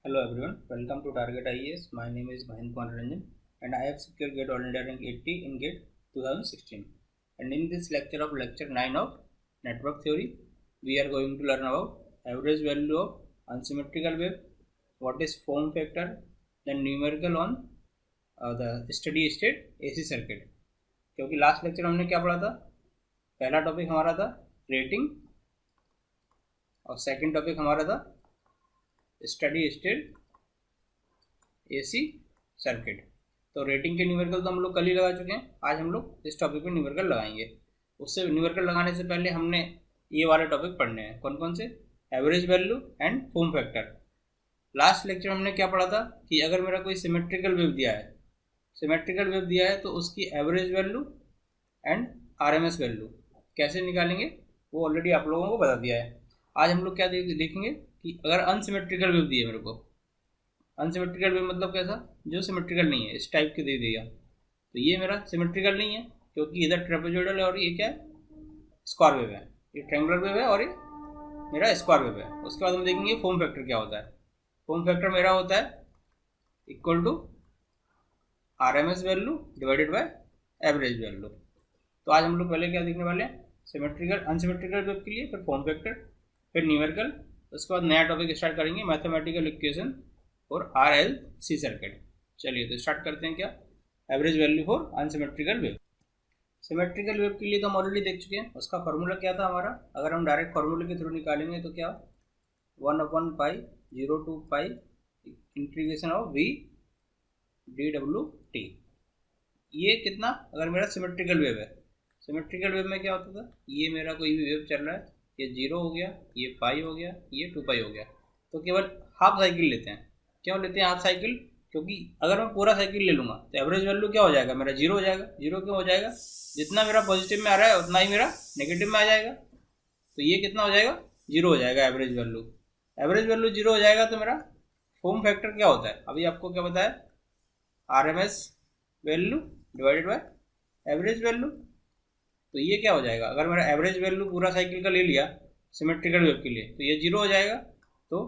Hello everyone, welcome to Target IAS. My name is Mahendra Kumar Ranjan and I have secured GATE All India Rank 80 in GATE 2016. And in this lecture of lecture 9 of network theory, we are going to learn about average value of unsymmetrical wave, what is form factor, then numerical on the steady state AC circuit. क्योंकि last lecture हमने क्या पढ़ा था, पहला topic हमारा था rating और second topic हमारा था स्टडी स्टेट एसी सर्किट। तो रेटिंग के न्यूमेरिकल तो हम लोग कल ही लगा चुके हैं, आज हम लोग इस टॉपिक पे न्यूमेरिकल लगाएंगे। उससे न्यूमेरिकल लगाने से पहले हमने ये वाले टॉपिक पढ़ने हैं, कौन कौन से, average value and form factor. Last lecture हमने क्या पढ़ा था कि अगर मेरा कोई सिमेट्रिकल वेव दिया है तो उसकी average value and RMS value कैसे निकालेंगे वो ऑलरेडी आप लोगों को बता दिया है। आज हम लोग क्या देखेंगे कि अगर अनसिमेट्रिकल वेव दी है मेरे को, अनसिमेट्रिकल वेव मतलब कैसा, जो सिमेट्रिकल नहीं है, इस टाइप के दे दिया तो ये मेरा सिमेट्रिकल नहीं है क्योंकि इधर ट्रेपेजोइडल है और ये क्या है, स्क्वायर वेव है। ये ट्रायंगुलर वेव है और ये मेरा स्क्वायर वेव है। उसके बाद हम देखेंगे फॉर्म फैक्टर क्या होता है। फॉर्म फैक्टर मेरा होता है equal to RMS value divided by average value. तो आज हम लोग पहले क्या देखने वाले हैं, सिमेट्रिकल अनसिमेट्रिकल वेव के लिए, फिर फॉर्म फैक्टर, फिर न्यूमेरिकल। उसके बाद नया टॉपिक स्टार्ट करेंगे, मैथमेटिकल इक्वेशन और आरएलसी सर्किट। चलिए तो स्टार्ट करते हैं क्या, average value for unsymmetrical wave. Symmetrical wave के लिए तो हम ऑलरेडी देख चुके हैं, उसका फॉर्मूला क्या था हमारा। अगर हम डायरेक्ट फार्मूले के थ्रू निकालेंगे तो क्या, 1/π 0 to π integration of V D W T. ये कितना, अगर मेरा सिमेट्रिकल वेव है, सिमेट्रिकल वेव में क्या होता था, ये मेरा कोई भी वेव चल रहा है, ये 0 हो गया, ये पाई हो गया, ये 2π हो गया, तो केवल हाफ साइकिल लेते हैं। क्यों लेते हैं हाफ साइकिल, क्योंकि अगर मैं पूरा साइकिल ले लूँगा तो एवरेज वैल्यू क्या हो जाएगा मेरा, 0 हो जाएगा। 0 क्यों हो जाएगा, जितना मेरा पॉजिटिव में आ रहा है उतना ही मेरा नेगेटिव में आ जाएगा, तो ये कितना हो जाएगा, 0 हो जाएगा एवरेज वैल्यू। एवरेज वैल्यू 0 हो जाएगा तो मेरा फॉर्म फैक्टर क्या होता है, अभी आपको क्या बताया, RMS value divided by average value. तो ये क्या हो जाएगा, अगर मेरा एवरेज वैल्यू पूरा साइकिल का ले लिया सिमेट्रिकल वेव के लिए तो ये 0 हो जाएगा। तो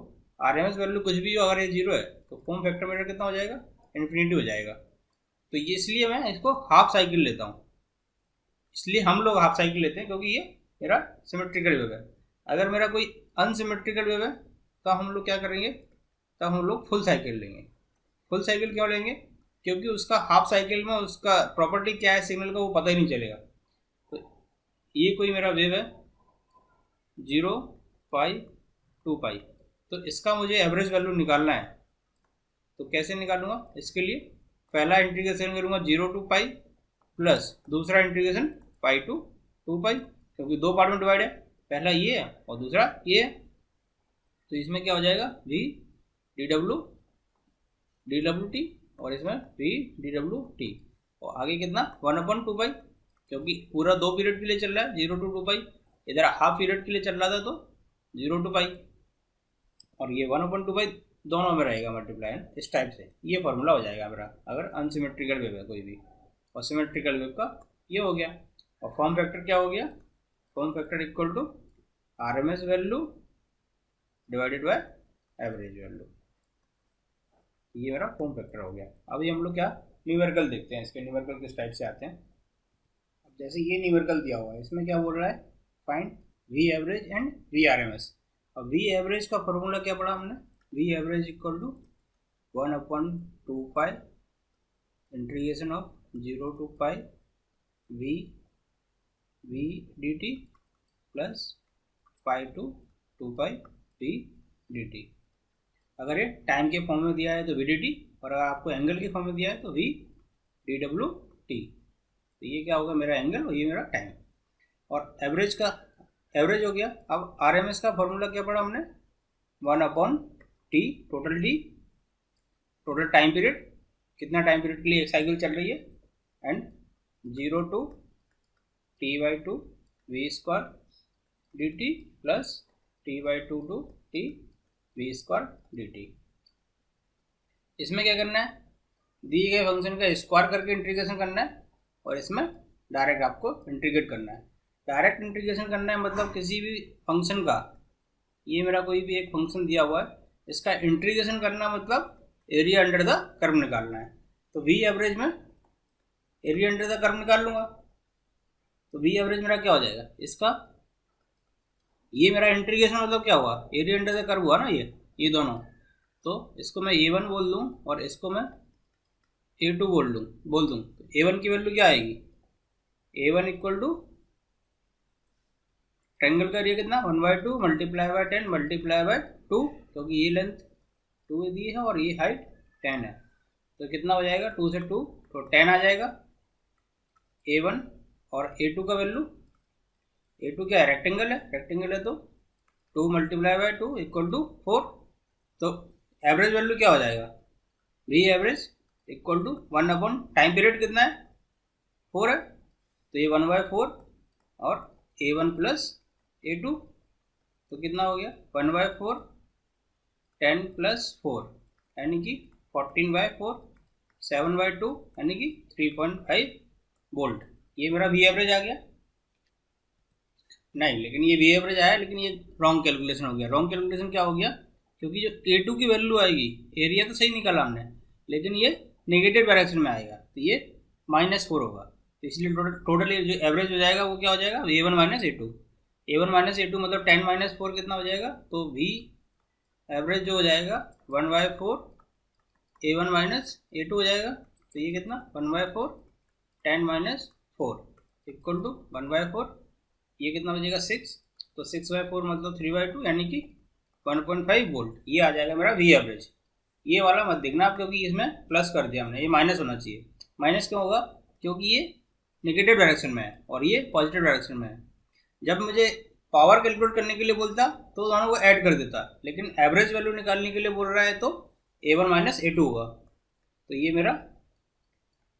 आरएमएस वैल्यू कुछ भी हो, अगर ये 0 है तो फॉर्म फैक्टर मेरा कितना हो जाएगा, इन्फिनिटी हो जाएगा। तो ये इसलिए मैं इसको हाफ साइकिल लेता हूँ, इसलिए हम लोग हाफ साइकिल लेते हैं क्योंकि ये मेरा सिमेट्रिकल वेव है। अगर मेरा कोई अनसिमेट्रिकल वेव है तो हम लोग क्या करेंगे, तो हम लोग फुल साइकिल लेंगे। फुल साइकिल क्यों लेंगे, क्योंकि उसका हाफ साइकिल में उसका प्रॉपर्टी क्या है सिग्नल का वो पता ही नहीं चलेगा। तो ये कोई मेरा वेव है 0 π 2π, तो इसका मुझे एवरेज वैल्यू निकालना है। तो कैसे निकालूंगा, इसके लिए पहला इंटीग्रेशन करूंगा 0 to π प्लस दूसरा इंटीग्रेशन π to 2π, क्योंकि दो पार्ट में डिवाइड है, पहला ये है और दूसरा ये है। तो इसमें क्या हो जाएगा, v dw टी और इसमें v dw टी, और आगे कितना 1/2π, क्योंकि पूरा 2 पीरियड के लिए चल रहा है 0 to 2π, इधर हाफ पीरियड के लिए चल रहा था तो 0 to π, और ये 1/2π दोनों में रहेगा मल्टीप्लाई, इस टाइप से ये फॉर्मूला हो जाएगा मेरा अगर अनसिमेट्रिकल वेव है कोई भी। और सिमेट्रिकल वेव का ये हो गया। और फॉर्म फैक्टर क्या हो गया, form factor equal to RMS value divided by average value, ये मेरा फॉर्म फैक्टर हो गया। अभी हम लोग क्या न्यूमेरिकल देखते हैं, इसके न्यूमेरिकल किस टाइप से आते हैं। अब जैसे ये न्यूमेरिकल दिया हुआ है, इसमें क्या बोल रहा है, find V average and V RMS. अब वी एवरेज का फॉर्मूला क्या पढ़ा हमने, V average equal to 1/2π integration of 0 to π v dt plus π to 2π v dt। अगर ये टाइम के फॉर्म में दिया है तो वी डी टी, और अगर आपको एंगल के फॉर्म में दिया है तो वी डी डब्ल्यू टी। तो ये क्या होगा मेरा एंगल और ये मेरा टाइम। और एवरेज का एवरेज हो गया। अब आरएमएस का फॉर्मूला क्या पढ़ा हमने, 1/t टोटल टाइम पीरियड, कितना टाइम पीरियड के लिए एक साइकिल चल रही है, and 0 to t/2 v² dt plus t/2 to t v² dt। इसमें क्या करना है, दिए गए फंक्शन का स्क्वायर करके इंटीग्रेशन करना है, और इसमें डायरेक्ट आपको इंटीग्रेट करना है। डायरेक्ट इंटीग्रेशन करना है मतलब किसी भी फंक्शन का, ये मेरा कोई भी एक फंक्शन दिया हुआ है, इसका इंटीग्रेशन करना मतलब एरिया अंडर द कर्व निकालना है। तो वी एवरेज में एरिया अंडर द कर्व निकाल लूँगा। तो वी एवरेज मेरा क्या हो जाएगा, इसका ये मेरा इंटीग्रेशन मतलब क्या हुआ, एरिया अंडर द कर्व हुआ ना ये दोनों। तो इसको मैं A1 बोल दूँ और इसको मैं A2 बोल दूँ। तो A1 की वैल्यू क्या आएगी, A1 इक्वल टू ट्रायंगल का एरिया कितना 1/2 मल्टीप्लाई बाय 10 मल्टीप्लाई बाय 2, क्योंकि ये लेंथ 2 दी है और ये हाइट 10 है। तो कितना हो जाएगा, 2 से 2 तो 10 आ जाएगा A1। और A2 का वैल्यू, A2 क्या है, रेक्टेंगल है तो 2 मल्टीप्लाई बाय 2 इक्वल टू 4। तो एवरेज वैल्यू क्या हो जाएगा, V average equal to 1 upon time period कितना है 4 है, तो ये 1/4 और A1 प्लस A2 तो कितना हो गया 1/4 10 प्लस 4 यानी कि 14/4 7/2 यानी कि 3.5 वोल्ट। ये मेरा वी एवरेज आ गया। नहीं, लेकिन ये वी एवरेज आया, लेकिन ये रॉन्ग कैलकुलेशन हो गया। रॉन्ग कैलकुलेशन क्या हो गया, क्योंकि जो A2 की वैल्यू आएगी, एरिया तो सही निकाला हमने, लेकिन ये नेगेटिव डायरेक्शन में आएगा, तो ये -4 होगा। तो इसलिए टोटल ये जो एवरेज हो जाएगा वो क्या हो जाएगा, A1 minus A2। A1 minus A2 मतलब 10 माइनस 4 कितना हो जाएगा, तो वी एवरेज जो हो जाएगा 1/4 A1 माइनस A2 हो जाएगा। तो ये कितना 1/4 10 माइनस 4 इक्वल टू 1/4, ये कितना हो जाएगा 6, तो 6/4 मतलब 3/2 यानी कि 1.5 वोल्ट। ये आ जाएगा मेरा वी एवरेज। ये वाला मत देखना आप, क्योंकि इसमें प्लस कर दिया हमने, ये माइनस होना चाहिए। माइनस क्यों होगा, क्योंकि ये नेगेटिव डायरेक्शन में है और ये पॉजिटिव डायरेक्शन में है। जब मुझे पावर कैलकुलेट करने के लिए बोलता तो दोनों को ऐड कर देता, लेकिन एवरेज वैल्यू निकालने के लिए बोल रहा है तो A1 माइनस A2 होगा। तो ये मेरा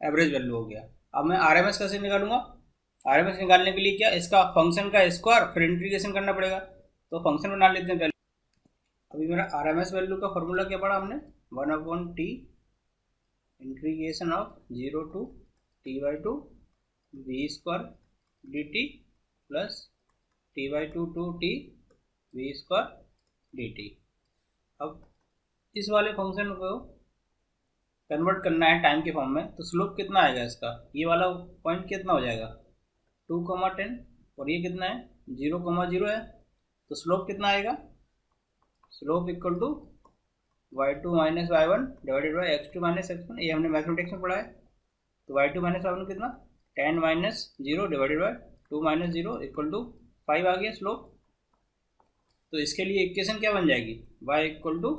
एवरेज वैल्यू हो गया। अब मैं RMS कैसे निकालूंगा, RMS निकालने के लिए क्या, इसका फंक्शन का स्क्वायर फिर इंटीग्रेशन करना पड़ेगा। तो फंक्शन बना लेते हैं पहले। अभी मेरा RMS वैल्यू का फॉर्मूला क्या पढ़ा हमने, 1/T integration of 0 to T/2 v² dt plus T/2 to T v² dt। अब इस वाले फंक्शन को कन्वर्ट करना है टाइम के फॉर्म में, तो स्लोप कितना आएगा इसका, ये वाला पॉइंट कितना हो जाएगा 2,10 और ये कितना है 0,0 है। तो स्लोप कितना आएगा, slope equal to y2 minus y1 divided by x2 minus x1। ये हमने मैथमेटिक्स में पढ़ा है। तो y2 माइनस y1 कितना 10 minus 0 divided by 2 minus 0 equal to 5 आ गया स्लोप। तो इसके लिए इक्वेशन क्या बन जाएगी, y equal to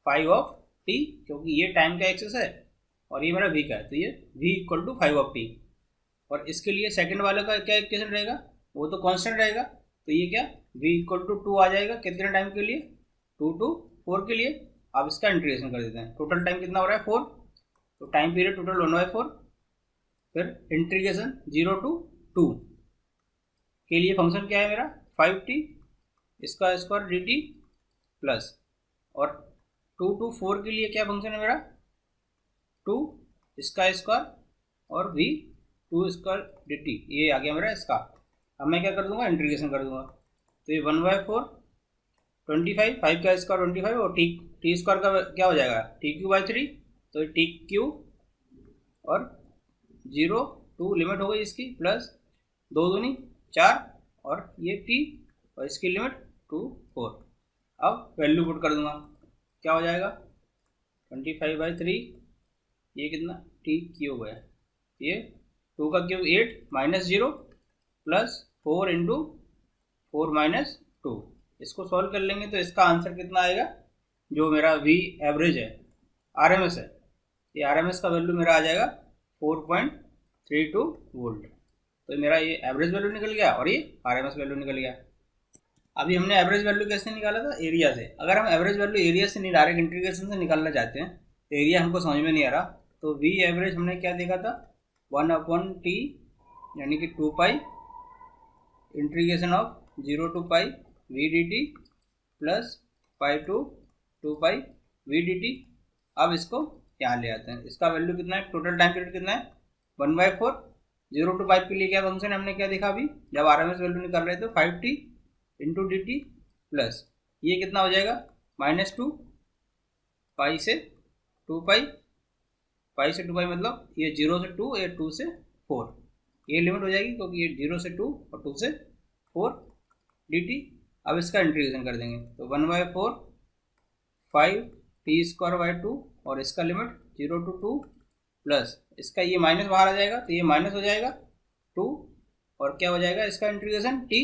5 of t, क्योंकि ये टाइम का एक्सेस है और ये मेरा v का है, तो ये v equal to 5 of t। और इसके लिए सेकंड वाले का क्या इक्वेशन रहेगा, वो तो कांस्टेंट रहेगा। तो ये क्या v इक्वल टू 2 आ जाएगा, कितने टाइम के लिए 2 to 4 के लिए। अब इसका इंटीग्रेशन कर देते हैं। टोटल टाइम कितना हो रहा है 4, तो टाइम पीरियड टोटल 1/4 फिर इंटीग्रेशन 0 to 2 के लिए फंक्शन क्या है मेरा 5t इसका स्क्वायर dt प्लस, और 2 to 4 के लिए क्या फंक्शन है मेरा 2 इसका स्क्वायर और v 2 स्क्वायर dt। ये आ गया मेरा इसका। अब मैं क्या कर दूंगा, इंटीग्रेशन कर दूंगा। तो ये 1/4 25 5 का स्क्वायर 25 और टी स्क्वायर का क्या हो जाएगा t³/3, तो टी क्यू और 0 2 लिमिट हो गई इसकी, प्लस 2 दूनी 4 और ये t और इसकी लिमिट 2 4। अब वैल्यू पुट कर दूंगा, क्या हो जाएगा 25/3, ये कितना टी क्यूब है, ये 2 का cube 8 minus 0 plus 4 into 4 minus 2। इसको सॉल्व कर लेंगे तो इसका आंसर कितना आएगा, जो मेरा वी एवरेज है RMS है, ये RMS का वैल्यू मेरा आ जाएगा 4.32 वोल्ट। तो मेरा ये एवरेज वैल्यू निकल गया और ये RMS वैल्यू निकल गया। अभी हमने एवरेज वैल्यू कैसे निकाला था, एरिया से। अगर हम एवरेज वैल्यू एरिया से नहीं, डायरेक्ट इंटीग्रेशन से निकालना चाहते हैं तो एरिया हमको समझ में नहीं आ रहा, तो वी एवरेज हमने क्या देखा था 1/T यानी कि 2 pi integration of 0 to pi v dt plus pi to 2 pi v dt। अब इसको यहाँ ले आते हैं, इसका वैल्यू कितना है, टोटल टाइम पीरियड कितना है 1/4। 0 to 5 के लिए क्या फंक्शन है हमने क्या देखा अभी, जब RMS वैल्यू निकाल रहे थे 5t इंटू dt प्लस ये कितना हो जाएगा -2 पाई से 2 पाई, पाई से 2 पाई मतलब ये 0 से 2, ये 2 से 4, ये लिमिट हो जाएगी क्योंकि ये 0 से 2 और 2 से 4 dt। अब इसका इंटीग्रेशन कर देंगे तो 1/4 5 t स्क्वायर बाई 2 और इसका लिमिट 0 to 2 प्लस इसका ये माइनस बाहर आ जाएगा तो ये माइनस हो जाएगा 2 और क्या हो जाएगा इसका इंटीग्रेशन t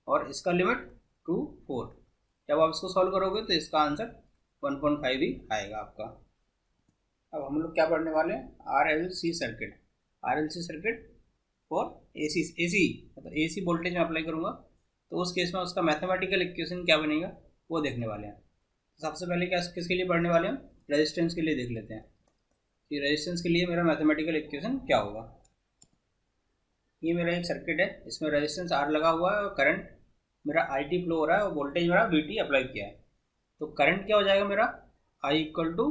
और इसका लिमिट 2 4। जब आप इसको सॉल्व करोगे तो इसका आंसर 1.5 ही आएगा आपका। अब हम लोग क्या पढ़ने वाले हैं, RLC circuit. RLC circuit for AC मतलब AC वोल्टेज में अप्लाई करूँगा तो उस केस में उसका मैथमेटिकल इक्वेशन क्या बनेगा वो देखने वाले हैं। सबसे पहले क्या किसके लिए पढ़ने वाले हैं, रेजिस्टेंस के लिए देख लेते हैं कि रेजिस्टेंस के लिए मेरा मैथमेटिकल इक्वेशन क्या होगा। ये मेरा एक सर्किट है, इसमें रेजिस्टेंस R लगा हुआ है और करंट मेरा IT फ्लो हो रहा है और वोल्टेज मेरा VT अप्लाई किया है। तो करंट क्या हो जाएगा मेरा I इक्वल टू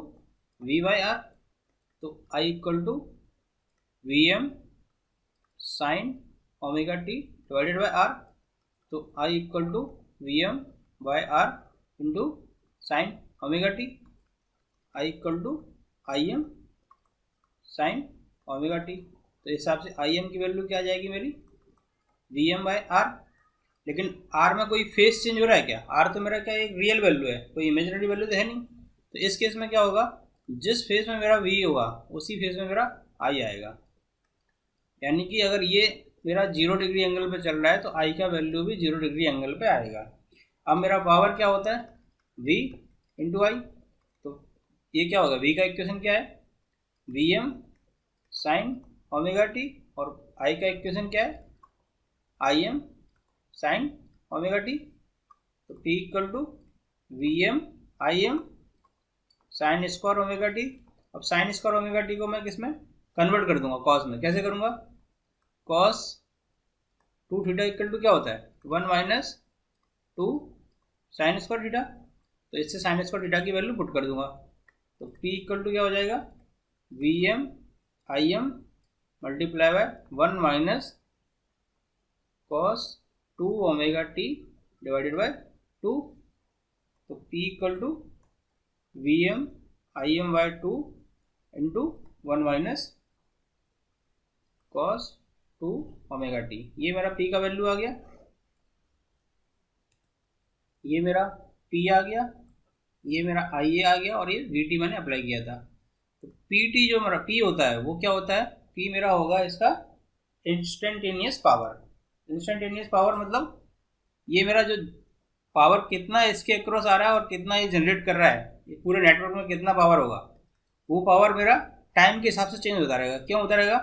V/R, तो I equal to VM sine omega t divided by R, तो I equal to VM/R into sine omega t, I equal to IM sine omega T. तो इस हिसाब से IM की वैल्यू क्या आ जाएगी मेरी VM/R। लेकिन R में कोई फेस चेंज हो रहा है क्या, R तो मेरा क्या एक रियल वैल्यू है, कोई इमेजिनरी वैल्यू तो है नहीं। तो इस केस में क्या होगा, जिस फेज में मेरा V होगा उसी फेज में मेरा I आएगा। यानी कि अगर ये मेरा 0 डिग्री एंगल पे चल रहा है तो I का वैल्यू भी 0 डिग्री एंगल पे आएगा। अब मेरा पावर क्या होता है V इंटू I, तो ये क्या होगा, V का इक्वेशन क्या है VM साइन ओमेगा टी और I का इक्वेशन क्या है IM साइन ओमेगा टी। तो P equal to VM IM sine square omega t. अब साइन स्क्वायर ओमेगा टी को मैं किस में कन्वर्ट कर दूंगा, कॉस में। कैसे करूंगा, कॉस 2 थीटा इक्वल टू क्या होता है 1 माइनस 2 साइन स्क्वायर थीटा। तो इससे साइन स्क्वायर थीटा की वैल्यू पुट कर दूंगा तो P इक्वल टू क्या हो जाएगा VM IM multiply by 1 minus cos 2 omega t divided by 2। तो P equal to VM IM by 2 into 1 minus cos 2 omega t. ये मेरा P का वैल्यू आ गया, ये मेरा P आ गया, ये मेरा IA आ गया और ये VT मैंने अप्लाई किया था। तो PT जो मेरा P होता है वो क्या होता है, P मेरा होगा इसका इंस्टेंटेनियस पावर। इंस्टेंटेनियस पावर मतलब ये मेरा जो पावर कितना इसके अक्रॉस आ रहा है और कितना ये जनरेट कर रहा है, ये पूरे नेटवर्क में कितना पावर होगा, वो पावर मेरा टाइम के हिसाब से चेंज होता रहेगा। क्यों होता रहेगा,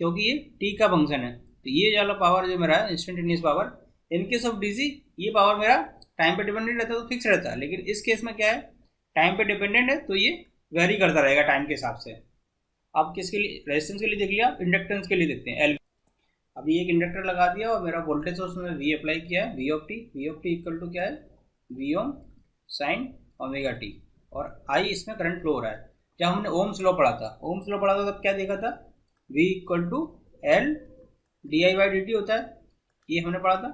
क्योंकि ये टी का फंक्शन है। तो ये वाला पावर जो मेरा है instantaneous power, in case of DC ये पावर मेरा टाइम पे डिपेंडेंट रहता है तो फिक्स रहता है, लेकिन इस केस में क्या है टाइम पे डिपेंडेंट है तो ये वेरी करता रहेगा टाइम के हिसाब से। अब किसके लिए, रेजिस्टेंस के लिए देख लिया, इंडक्टेंस के लिए देखते हैं एल। अभी एक इंडक्टर लगा दिया और मेरा वोल्टेज सोर्स में वी अप्लाई किया है, V of t equal to क्या है V ohm sine omega T और आई इसमें करंट फ्लो हो रहा है। जब हमने ओम्स लॉ पढ़ा था, ओम्स लॉ पढ़ा था तब क्या देखा था, V equal to L D I by D T होता है, ये हमने पढ़ा था।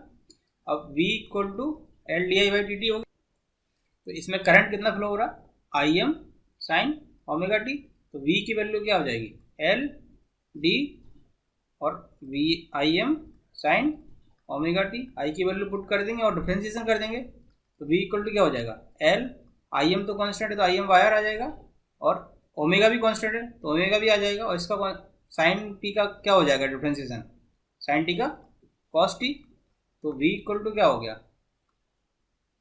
अब V equal to L D I by D T हो गया, तो इसमें करंट कितना फ्लो हो रहा I M sine omega T. तो V की वैल्यू क्या हो जाएगी एल डी और V I M sine omega T, I की वैल्यू पुट कर देंगे और डिफ्रेंसिएशन कर देंगे। तो V इक्वल टू क्या हो जाएगा एल, आई एम तो कॉन्स्टेंट है तो आई एम वायर आ जाएगा और ओमेगा भी कॉन्स्टेंट है तो ओमेगा भी आ जाएगा और इसका साइन टी का क्या हो जाएगा डिफ्रेंसिएशन, साइन टी का कॉस टी। तो V इक्वल टू क्या हो गया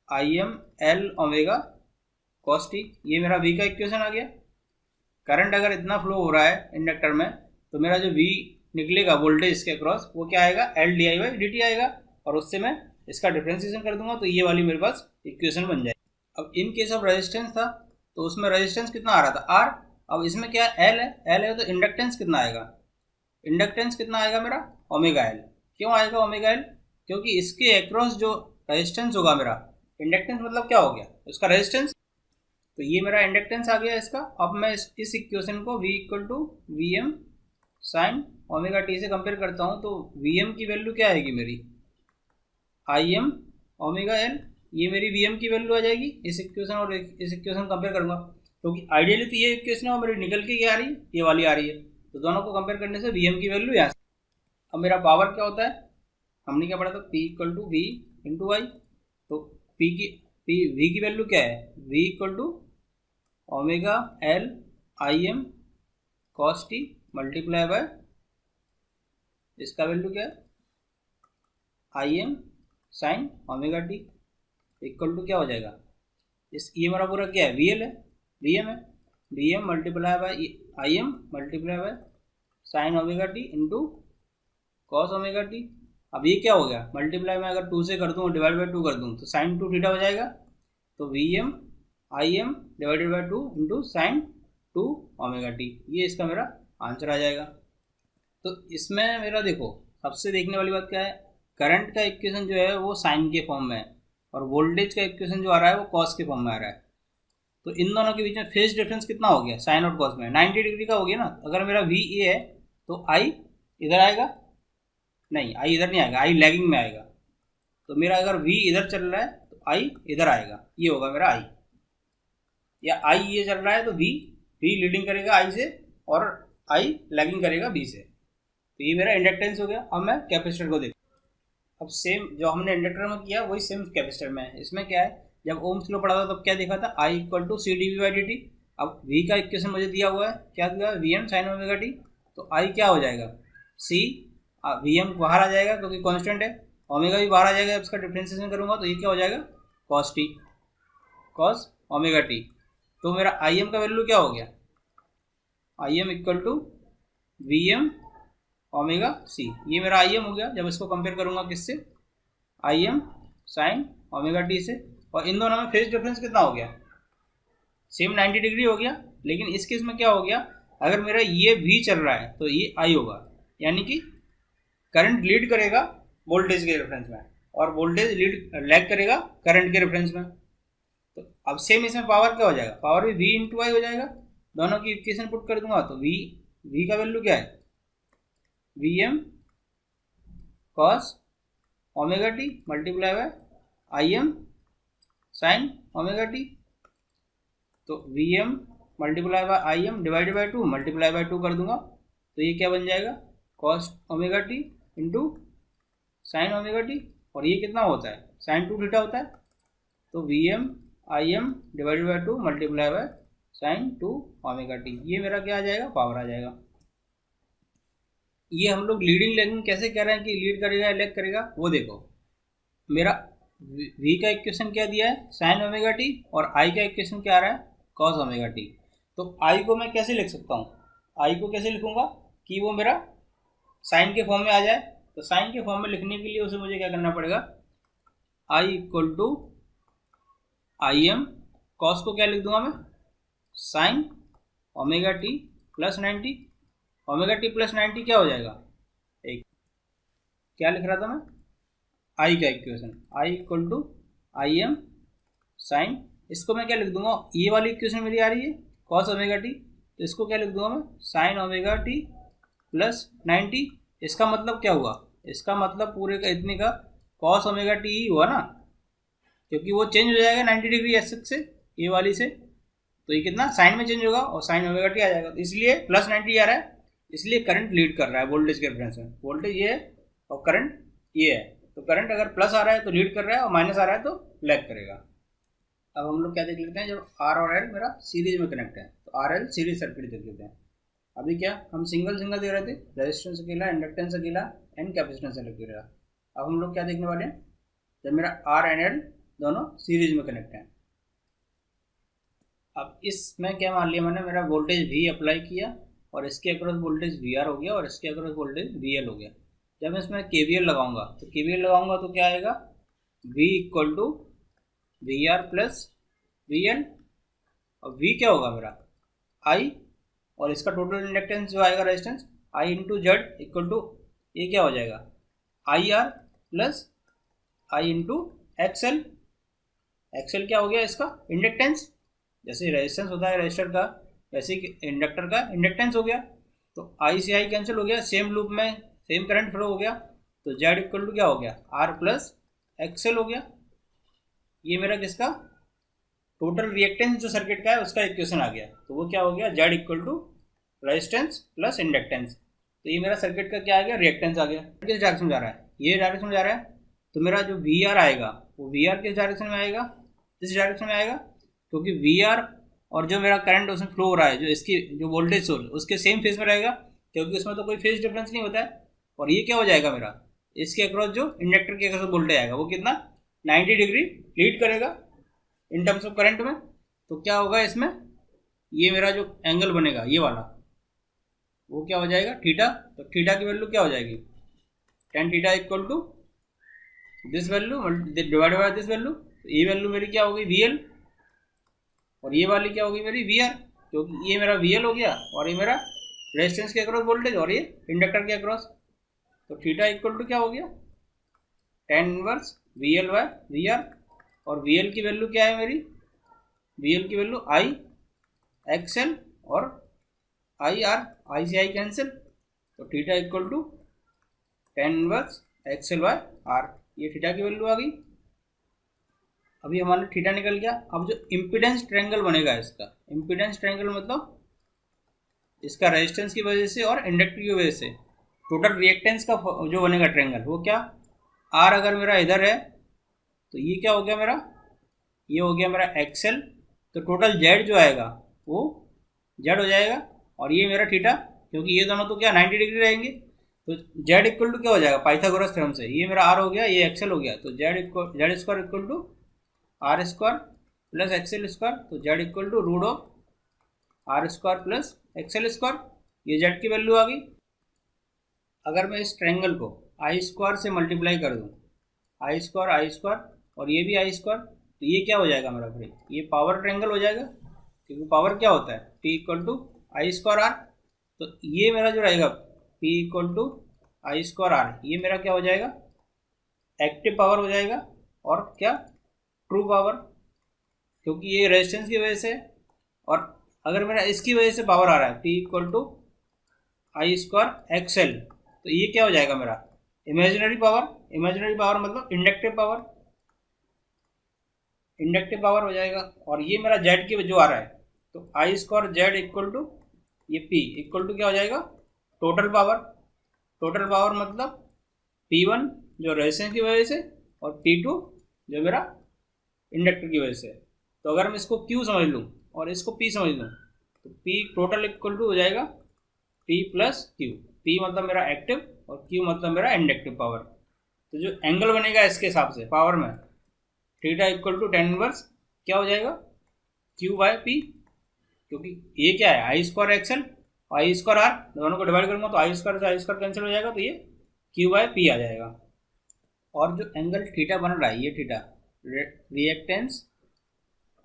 I M L omega cos T, ये मेरा V का इक्वेशन आ गया। करंट अगर इतना फ्लो हो रहा है इंडक्टर में तो मेरा जो V निकलेगा वोल्टेज के अक्रॉस वो क्या आएगा L D I by D T आएगा और उससे मैं इसका डिफ्रेंसिएशन कर दूंगा तो ये वाली मेरे पास इक्वेशन बन जाएगी। अब इन केस ऑफ रेजिस्टेंस था तो उसमें रेजिस्टेंस कितना आ रहा था R, अब इसमें क्या एल है तो इंडक्टेंस कितना आएगा, इंडक्टेंस कितना आएगा मेरा ओमेगा एल। क्यों आएगा ओमेगा एल, क्योंकि इसके अक्रॉस जो रेजिस्टेंस होगा मेरा, इंडक्टेंस मतलब क्या हो गया उसका रेजिस्टेंस, तो ये मेरा इंडक्टेंस आ गया इसका। अब मैं इस इक्वेशन को V equal to V M sine omega t से कंपेयर करता हूँ तो वी एम की वैल्यू क्या आएगी मेरी आई एम ओमेगा एल ये मेरी Vm की वैल्यू आ जाएगी इस इक्वेशन और इस इक्वेशन कंपेयर करूंगा, क्योंकि आइडियली तो ये इक्वेशन है और मेरी निकल के क्या आ रही है, ये वाली आ रही है, तो दोनों को कंपेयर करने से Vm की वैल्यू यहाँ से। अब मेरा पावर क्या होता है, हमने क्या पढ़ा था, P equal to V into I. तो V की वैल्यू क्या है, V equal to omega L Im cos t multiply by इसका वैल्यू क्या है Im sine omega T equal to क्या हो जाएगा, इस ये मेरा पूरा क्या है VL है, Vm है, Vm multiply by Im multiply by sign omega T into cos omega t. अब ये क्या हो गया, मल्टीप्लाई में अगर 2 से कर दूँ डिवाइड बाई 2 कर दूँ तो साइन 2 थीटा हो जाएगा, तो Vm Im divided by 2 into sine 2 omega t, ये इसका मेरा आंसर आ जाएगा। तो इसमें मेरा देखो सबसे देखने वाली बात क्या है, करंट का इक्वेशन जो है वो साइन के फॉर्म में है और वोल्टेज का इक्वेशन जो आ रहा है वो कॉस के फॉर्म में आ रहा है। तो इन दोनों के बीच में फेज डिफरेंस कितना हो गया, साइन और कॉस में 90 डिग्री का हो गया ना। अगर मेरा वी ए है तो आई इधर आएगा, नहीं आई इधर नहीं आएगा, आई लैगिंग में आएगा। तो मेरा अगर वी इधर चल रहा है तो आई इधर आएगा, ये होगा मेरा आई। या आई ये चल रहा है तो वी लीडिंग करेगा आई से और आई लैगिंग करेगा बी से। तो ये मेरा इंडक्टेंस हो गया। अब मैं कैपेसिटर को देखूँ, अब सेम जो हमने इंडक्टर में किया वही सेम कैपेसिटर में है। इसमें क्या है, जब ओम्स लॉ पढ़ा था तब क्या देखा था, I equal to C D V by D T. अब वी का इक्वेशन मुझे दिया हुआ है, क्या दिया है, V M sine omega T. तो आई क्या हो जाएगा, सी वी एम बाहर आ जाएगा क्योंकि कांस्टेंट है, ओमेगा भी बाहर आ जाएगा। इसका डिफ्रेंसिएशन करूंगा तो ये क्या हो जाएगा, cos t cos omega T. तो मेरा आई एम का वैल्यू क्या हो गया, I M equal to V M omega C, ये मेरा आई एम हो गया। जब इसको कंपेयर करूंगा किससे, आई एम साइन ओमेगा टी से। और इन दोनों में फेज डिफरेंस कितना हो गया, सेम 90 डिग्री हो गया। लेकिन इस केस में क्या हो गया, अगर मेरा ये भी चल रहा है तो ये आई होगा, यानी कि करंट लीड करेगा वोल्टेज के रेफरेंस में और वोल्टेज लीड लैग करेगा करंट के रेफरेंस में। तो अब सेम इसमें पावर क्या हो जाएगा, पावर भी वी इंटू आई हो जाएगा। दोनों की इक्वेशन पुट कर दूंगा तो वी का वैल्यू क्या है, V M cos omega T multiply by I M sine omega T. तो V M multiply by I M divided by 2 multiply by 2 कर दूंगा तो ये क्या बन जाएगा, cos omega T into sine omega T. और ये कितना होता है, साइन 2 थीटा होता है। तो V M I M divided by 2 multiply by sine 2 omega t, ये मेरा क्या आ जाएगा, पावर आ जाएगा। ये हम लोग लीडिंग लैगिंग कैसे कह रहे हैं कि लीड करेगा या लैग करेगा, वो देखो मेरा v का इक्वेशन क्या दिया है, साइन ओमेगा टी, और i का इक्वेशन क्या आ रहा है, कॉस ओमेगा टी। तो i को मैं कैसे लिख सकता हूँ, i को कैसे लिखूंगा कि वो मेरा साइन के फॉर्म में आ जाए। तो साइन के फॉर्म में लिखने के लिए उसे मुझे क्या करना पड़ेगा, i equal to I M, cos को क्या लिख दूंगा मैं, sine omega T plus 90। Omega T plus 90 क्या हो जाएगा, एक क्या लिख रहा था मैं, आई का equation, I equal to I M sine, इसको मैं क्या लिख दूंगा, ये वाली इक्वेशन मेरी आ रही है कॉस ओमेगा टी, तो इसको क्या लिख दूंगा मैं, साइन ओमेगा टी प्लस 90। इसका मतलब क्या हुआ, इसका मतलब पूरे का इतने का कॉस ओमेगा टी ही हुआ ना, क्योंकि वो चेंज हो जाएगा 90 डिग्री एक्सिस से, ये वाली से। तो ये कितना साइन में चेंज होगा और साइन ओमेगा टी आ जाएगा, तो इसलिए प्लस 90 आ रहा है, इसलिए करंट लीड कर रहा है वोल्टेज के रेफरेंस में। वोल्टेज ये है और करंट ये है, तो करंट अगर प्लस आ रहा है तो लीड कर रहा है और माइनस आ रहा है तो लैग करेगा। अब हम लोग क्या देख लेते हैं, जब आर और एल मेरा सीरीज में कनेक्ट है तो आर एल सीरीज सर्किट देख लेते हैं। अभी क्या हम सिंगल दे रहे थे, रेजिस्टेंस अकेला, इंडक्टेंस अकेला एंड कैपेसिटेंस अकेला। अब हम लोग क्या देखने वाले हैं, जब मेरा आर एंड एल दोनों सीरीज में कनेक्ट हैं। अब इसमें क्या मान लिया मैंने, मेरा वोल्टेज वी अप्लाई किया और इसके अक्रॉस वोल्टेज वी आर हो गया और इसके अक्रॉस वोल्टेज वी एल हो गया। जब इसमें KVL लगाऊंगा तो KVL लगाऊंगा तो क्या आएगा, V equal to V R plus V L, और V क्या होगा मेरा I, और इसका टोटल इंडक्टेंस जो आएगा resistance I into Z equal to, ये क्या हो जाएगा IR plus I into XL। XL क्या हो गया इसका इंडक्टेंस, जैसे रेजिस्टेंस होता है रजिस्टर का वैसे इंडक्टर का इंडक्टेंस हो गया। तो I से I कैंसिल हो गया, सेम लूप में सेम करंट फ्लो हो गया, तो Z इक्वल टू क्या हो गया R प्लस XL हो गया। ये मेरा किसका टोटल रिएक्टेंस जो सर्किट का है उसका इक्वेशन आ गया। तो वो क्या हो गया, Z equal to resistance plus inductance. तो ये मेरा सर्किट का क्या आ गया, रिएक्टेंस आ गया। किस डायरेक्शन में जा रहा है, ये डायरेक्शन में जा रहा है। तो मेरा जो वी आर आएगा वो वी आर किस डायरेक्शन में आएगा, इस डायरेक्शन में आएगा, क्योंकि वी आर और जो मेरा करंट उसमें फ्लो हो रहा है, जो इसकी जो वोल्टेज सोर्स उसके सेम फेज में रहेगा, क्योंकि उसमें तो कोई फेज डिफरेंस नहीं होता है। और ये क्या हो जाएगा मेरा, इसके अक्रॉस जो इंडक्टर के अक्रॉस वोल्टेज आएगा वो कितना 90 डिग्री लीड करेगा इन टर्म्स ऑफ करंट में। तो क्या होगा इसमें, ये मेरा जो एंगल बनेगा ये वाला वो क्या हो जाएगा थीटा। तो थीटा की वैल्यू क्या हो जाएगी, tan theta equal to this value divided by this value. तो ये वैल्यू मेरी क्या होगी VL, और ये वाली क्या होगी मेरी VR, क्योंकि ये मेरा VL हो गया और ये मेरा रेजिस्टेंस के अक्रॉस वोल्टेज और ये इंडक्टर के अक्रॉस। तो थीटा इक्वल टू क्या हो गया tan inverse VL by VR। और VL की वैल्यू क्या है मेरी, VL की वैल्यू I XL और IR, I से I कैंसिल। तो theta equal to tan inverse XL by R, ये थीटा की वैल्यू आ गई। अभी हमारा थीटा निकल गया। अब जो इम्पीडेंस ट्रायंगल बनेगा, इसका इम्पीडेंस ट्रायंगल मतलब इसका रेजिस्टेंस की वजह से और इंडक्टर की वजह से टोटल रिएक्टेंस का जो बनेगा ट्रायंगल, वो क्या, R अगर मेरा इधर है तो ये क्या हो गया मेरा, ये हो गया मेरा XL। तो टोटल Z जो आएगा वो Z हो जाएगा, और ये मेरा थीटा, क्योंकि ये दोनों तो क्या 90 डिग्री रहेंगे। तो Z इक्वल टू क्या हो जाएगा पाइथागोरस थ्योरम से, ये मेरा R हो गया, ये XL हो गया। तो Z square equal to R square plus XL square. तो Z equal to root of R square plus XL square, ये Z की वैल्यू आ गई। अगर मैं इस ट्रायंगल को I स्क्वायर से मल्टीप्लाई कर दूँ, I स्क्वायर और ये भी I स्क्वायर, तो ये क्या हो जाएगा मेरा भाई, ये पावर ट्रायंगल हो जाएगा, क्योंकि पावर क्या होता है P equal to I square R। तो ये मेरा जो रहेगा P equal to I square R, ये मेरा क्या हो जाएगा एक्टिव पावर हो जाएगा, और क्या ट्रू पावर, क्योंकि ये रेजिस्टेंस की वजह से। और अगर मेरा इसकी वजह से पावर आ रहा है P equal to I square XL, तो ये क्या हो जाएगा मेरा इमेजिनरी पावर। इमेजिनरी पावर मतलब इंडक्टिव पावर हो जाएगा। और ये मेरा Z की जो आ रहा है, तो I square Z equal to ये P इक्वल टू क्या हो जाएगा टोटल पावर मतलब P1 जो रेजिस्टेंस की वजह से और P2 जो मेरा इंडक्टर की वजह से। तो अगर मैं इसको Q समझ लूँ और इसको P समझ लूँ, तो P टोटल इक्वल टू हो जाएगा P प्लस Q। P मतलब मेरा एक्टिव और Q मतलब मेरा इंडक्टिव पावर। तो जो एंगल बनेगा इसके हिसाब से पावर में, theta equal to tan inverse क्या हो जाएगा Q बाय P, क्योंकि ये क्या है I स्क्वायर XL और I स्क्वायर R, दोनों को डिवाइड करूँगा तो I स्क्वायर से I स्क्वायर कैंसिल हो जाएगा, तो ये Q बाय P आ जाएगा। और जो एंगल थीटा बन रहा है, ये थीटा रिएक्टेंस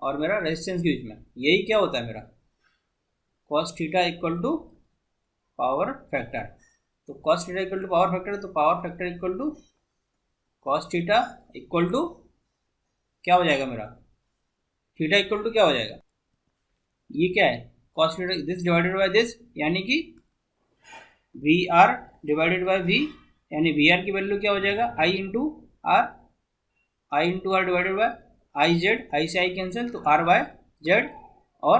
और मेरा रेजिस्टेंस के बीच में, यही क्या होता है मेरा cos theta equal to power factor. तो cos theta equal to power factor, तो power factor equal to cos theta equal to क्या हो जाएगा मेरा थीटा इक्वल टू क्या हो जाएगा, ये क्या है cos theta this divided by this, यानी कि V R divided by V, यानी वी आर की वैल्यू क्या हो जाएगा I into R divided by I Z, I से आई कैंसिल, तो R बाय जेड। और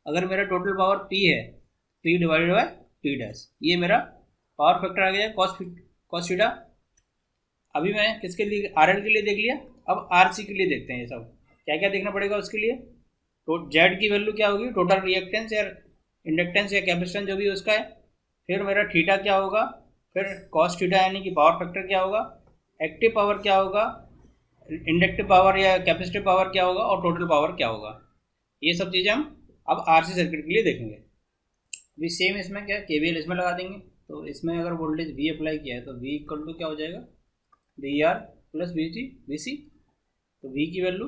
अगर मेरा टोटल पावर P है, P divided by P dash, ये मेरा पावर फैक्टर आ गया cos थीटा। अभी मैं किसके लिए RL के लिए देख लिया, अब RC के लिए देखते हैं। ये सब क्या क्या देखना पड़ेगा उसके लिए। तो Z की वैल्यू क्या होगी टोटल रिएक्टेंस या इंडक्टेंस या कैपेसिटेंस जो भी उसका है, फिर मेरा थीटा क्या होगा, फिर cos थीटा यानी कि पावर फैक्टर क्या होगा, एक्टिव पावर क्या होगा, इंडक्टिव पावर या कैपेसिटिव पावर क्या होगा, और टोटल पावर क्या होगा। ये सब चीज़ें हम अब RC सर्किट के लिए देखेंगे। अभी सेम इसमें क्या KVL इसमें लगा देंगे। तो इसमें अगर वोल्टेज V अप्लाई किया है तो V इक्वल टू क्या हो जाएगा VR प्लस VC। तो V की value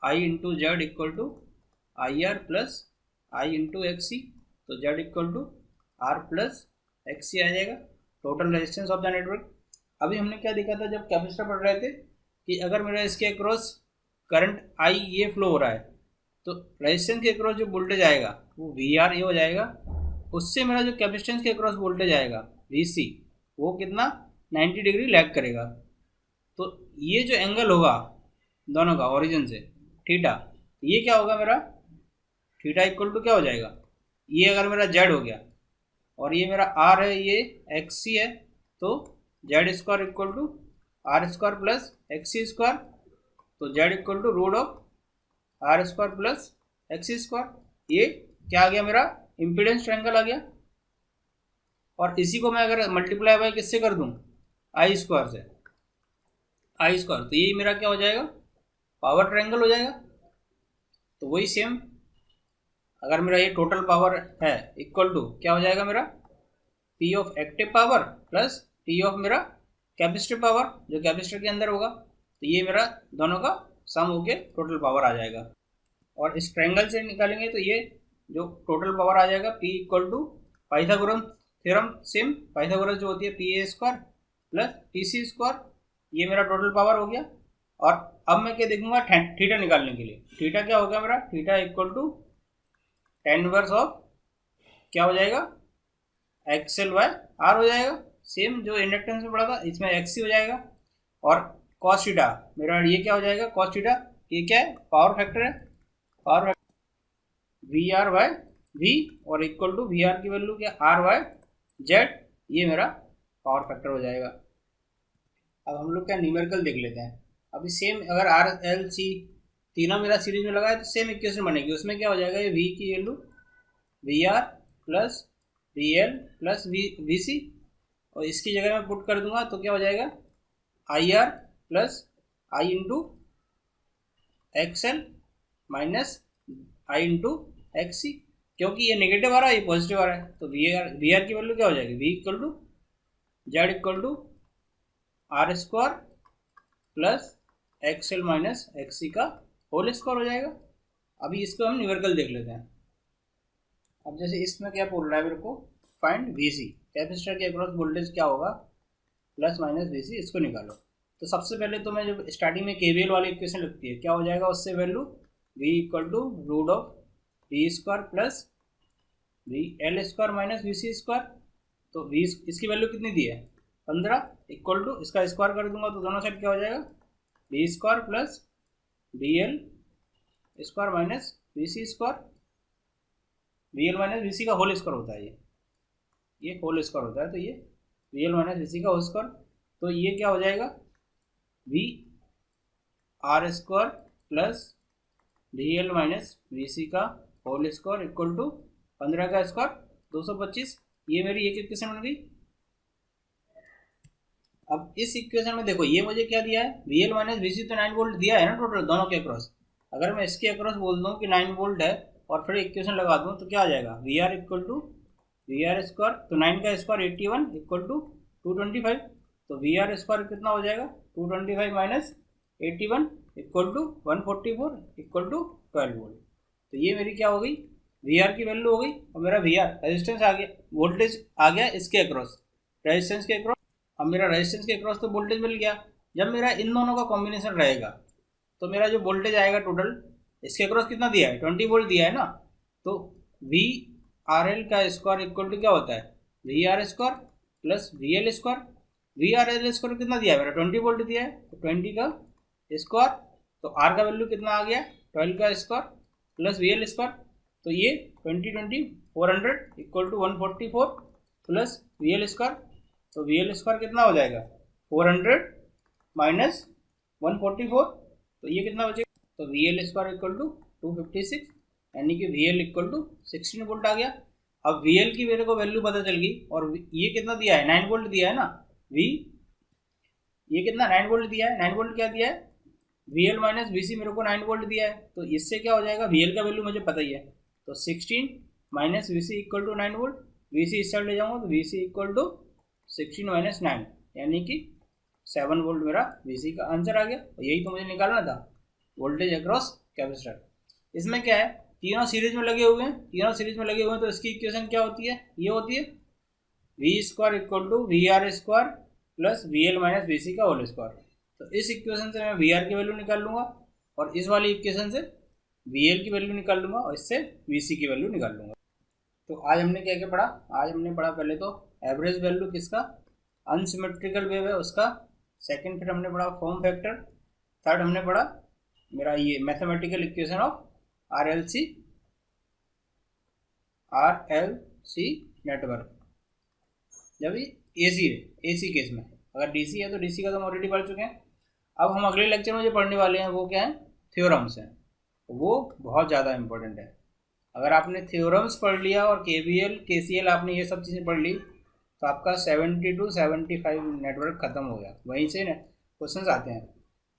I into Z equal to IR plus I into XC। तो Z equal to R plus XC आ जाएगा, total resistance of the network. अभी हमने क्या देखा था जब कैपेसिटर पढ़ रहे थे कि अगर मेरा इसके अक्रॉस करंट I ये फ्लो हो रहा है, तो रेजिस्टेंस के अक्रॉस जो वोल्टेज आएगा वो VR ये हो जाएगा, उससे मेरा जो कैपेसिटेंस के अक्रॉस वोल्टेज आएगा VC वो कितना 90 डिग्री लैग करेगा। तो ये जो एंगल होगा दोनों का ओरिजिन से थीटा, ये क्या होगा मेरा थीटा इक्वल टू क्या हो जाएगा, ये अगर मेरा जेड हो गया और ये मेरा आर है, ये एक्स सी है, तो Z square equal to R square plus X C square, तो Z equal to root of R square plus X C square. ये क्या आ गया मेरा इम्पीडेंस ट्रायंगल आ गया। और इसी को मैं अगर मल्टीप्लाई बाय किससे कर दूं, आई स्क्वायर से, आई स्क्वायर, तो ये मेरा क्या हो जाएगा पावर ट्रायंगल हो जाएगा। तो वही सेम अगर मेरा ये टोटल पावर है इक्वल टू क्या हो जाएगा मेरा P of active power plus T of मेरा कैपेसिटिव पावर जो कैपेसिटर के अंदर होगा, तो ये मेरा दोनों का सम होके टोटल पावर आ जाएगा। और इस ट्रायंगल से निकालेंगे तो ये जो टोटल पावर आ जाएगा P equal to Pythagoras theorem same, Pythagoras जो होती है P A square plus T C square, ये मेरा टोटल पावर हो गया। और अब मैं क्या देखूंगा थीटा निकालने के लिए, थीटा क्या होगा मेरा theta equal to tan inverse of क्या हो जाएगा एक्सएल बाय आर हो जाएगा, सेम जो इंडक्टेंस में पड़ा था इसमें एक्स हो जाएगा। और कॉस थीटा मेरा ये क्या हो जाएगा कॉस थीटा, ये क्या है पावर फैक्टर है, power factor V R by V और इक्वल टू वी आर की वैल्यू क्या आर बाय जेड, ये मेरा पावर फैक्टर हो जाएगा। अब हम लोग क्या न्यूमेरिकल देख लेते हैं। अभी सेम अगर आर एल सी तीनों मेरा सीरीज में लगा है तो सेम इक्वेशन बनेगी, उसमें क्या हो जाएगा ये वी की value V R plus V L plus V C, और इसकी जगह मैं पुट कर दूंगा तो क्या हो जाएगा I R plus I into X L minus I into X C, क्योंकि ये नेगेटिव आ रहा है ये पॉजिटिव आ रहा है, तो वी आर की वैल्यू क्या हो जाएगी V equal to Z equal to R square plus X L minus X C का होल स्क्वायर हो जाएगा। अभी इसको हम न्यूमेरिकल देख लेते हैं। अब जैसे इसमें क्या बोल रहा है मेरे को फाइंड वी सी, कैपेसिटर के अक्रॉस वोल्टेज क्या होगा प्लस माइनस वी सी, इसको निकालो। तो सबसे पहले तो मैं जब स्टार्टिंग में केवीएल वाली इक्वेशन लगती है क्या हो जाएगा उससे value V equal to root of V square plus V L square minus V C square, तो वी इसकी वैल्यू कितनी दी है 15 इक्वल टू इसका स्क्वायर कर दूंगा तो दोनों साइड क्या हो जाएगा V square plus V L square minus V C square, V L minus V C का होल स्क्वायर होता है ये होल स्क्वायर होता है, तो ये V L minus V C का होल स्क्वायर, तो ये क्या हो जाएगा V R square plus V L minus V C का होल स्क्वायर इक्वल टू 15 का स्क्वायर 225, ये मेरी एक इक्वेशन बन गई। अब इस इक्वेशन में देखो ये मुझे क्या दिया है वी एल माइनस वी सी, तो 9 वोल्ट दिया है ना टोटल दोनों के अक्रॉस। अगर मैं इसके अक्रॉस बोल दूँ कि 9 वोल्ट है और फिर इक्वेशन लगा दूँ तो क्या आ जाएगा V R equal to V R square, तो 9 का स्क्वायर 81 इक्वल टू 225, तो वी आर स्क्वायर कितना हो जाएगा 225 minus 81 equal to 144 equal to 12 volt. तो ये मेरी क्या हो गई वी आर की वैल्यू हो गई, और मेरा वी आर रेजिस्टेंस आ गया, वोल्टेज आ गया इसके अक्रॉस रेजिस्टेंस के अक्रॉस। अब मेरा रेजिस्टेंस के अक्रॉस तो वोल्टेज मिल गया। जब मेरा इन दोनों का कॉम्बिनेशन रहेगा तो मेरा जो वोल्टेज आएगा टोटल इसके अक्रॉस कितना दिया है 20 वोल्ट दिया है ना, तो वी आर एल का स्क्वायर इक्वल टू क्या होता है V R square plus V L square, V R L square कितना दिया है मेरा 20 वोल्ट दिया है, तो 20 का स्क्वायर, तो आर का वैल्यू कितना आ गया 12 का square plus V L square, तो ये 20 400 equal to 144 plus V L square, तो वी एल स्क्वायर कितना हो जाएगा 400 माइनस 144, तो ये कितना बचेगा, तो V L square equal to 256, यानी कि V L equal to 16 volt आ गया। अब वी एल की मेरे को वैल्यू पता चल गई, और ये कितना दिया है 9 वोल्ट दिया है ना, वी ये कितना 9 वोल्ट दिया है, 9 वोल्ट क्या दिया है वी एल माइनस वी सी मेरे को 9 वोल्ट दिया है, तो इससे क्या हो जाएगा वी एल का वैल्यू मुझे पता ही है, तो 16 minus V C equal to 9 volt, V C इस साइड ले जाऊँगा तो V C equal to 16 minus 9 यानी कि 7 वोल्ट मेरा वी सी का आंसर आ गया। और यही तो मुझे निकालना था वोल्टेज अक्रॉस कैपेसिटर। इसमें क्या है तीनों सीरीज में लगे हुए हैं, तीनों सीरीज में लगे हुए हैं, तो इसकी इक्वेशन क्या होती है ये होती है V square equal to V R square plus V L minus V C का होल स्क्वायर। तो इस इक्वेशन से मैं वी आर की वैल्यू निकाल लूँगा और इस वाली इक्वेशन से वी एल की वैल्यू निकाल लूँगा और इससे वी सी की वैल्यू निकाल लूँगा। तो आज हमने क्या क्या पढ़ा, आज हमने पढ़ा पहले तो एवरेज वैल्यू किसका अनसिमेट्रिकल वेव है उसका, सेकंड फिर हमने पढ़ा फॉर्म फैक्टर, थर्ड हमने पढ़ा मेरा ये mathematical equation of RLC network, जब ये AC केस में। अगर DC है तो DC का तो हम ऑलरेडी पढ़ चुके हैं। अब हम अगले लेक्चर में जो पढ़ने वाले हैं वो क्या है, थ्योरम्स हैं। वो बहुत ज़्यादा इंपॉर्टेंट है। अगर आपने थ्योरम्स पढ़ लिया और KVL KCL आपने ये सब चीज़ें पढ़ ली तो आपका 70 to 75 नेटवर्क खत्म हो गया। वहीं से क्वेश्चंस आते हैं।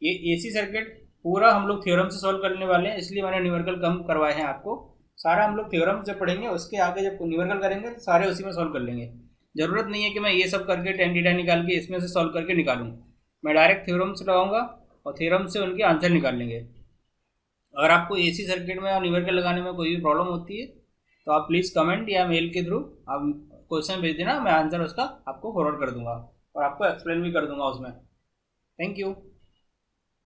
ये AC सर्किट पूरा हम लोग थ्योरम से सॉल्व करने वाले हैं, इसलिए मैंने न्यूमेरिकल कम करवाए हैं आपको। सारा हम लोग थ्योरम जब पढ़ेंगे उसके आगे जब न्यूमेरिकल करेंगे तो सारे उसी में सॉल्व कर लेंगे। ज़रूरत नहीं है कि मैं ये सब करके tan थीटा निकाल के इसमें से सॉल्व करके निकालूँ। मैं डायरेक्ट थ्योरम से लगाऊंगा और थ्योरम से उनके आंसर निकाल लेंगे। अगर आपको AC सर्किट में और न्यूमेरिकल लगाने में कोई भी प्रॉब्लम होती है तो आप प्लीज़ कमेंट या मेल के थ्रू आप क्वेश्चन भेज देना, मैं आंसर उसका आपको फॉरवर्ड कर दूंगा और आपको एक्सप्लेन भी कर दूंगा उसमें। Thank you.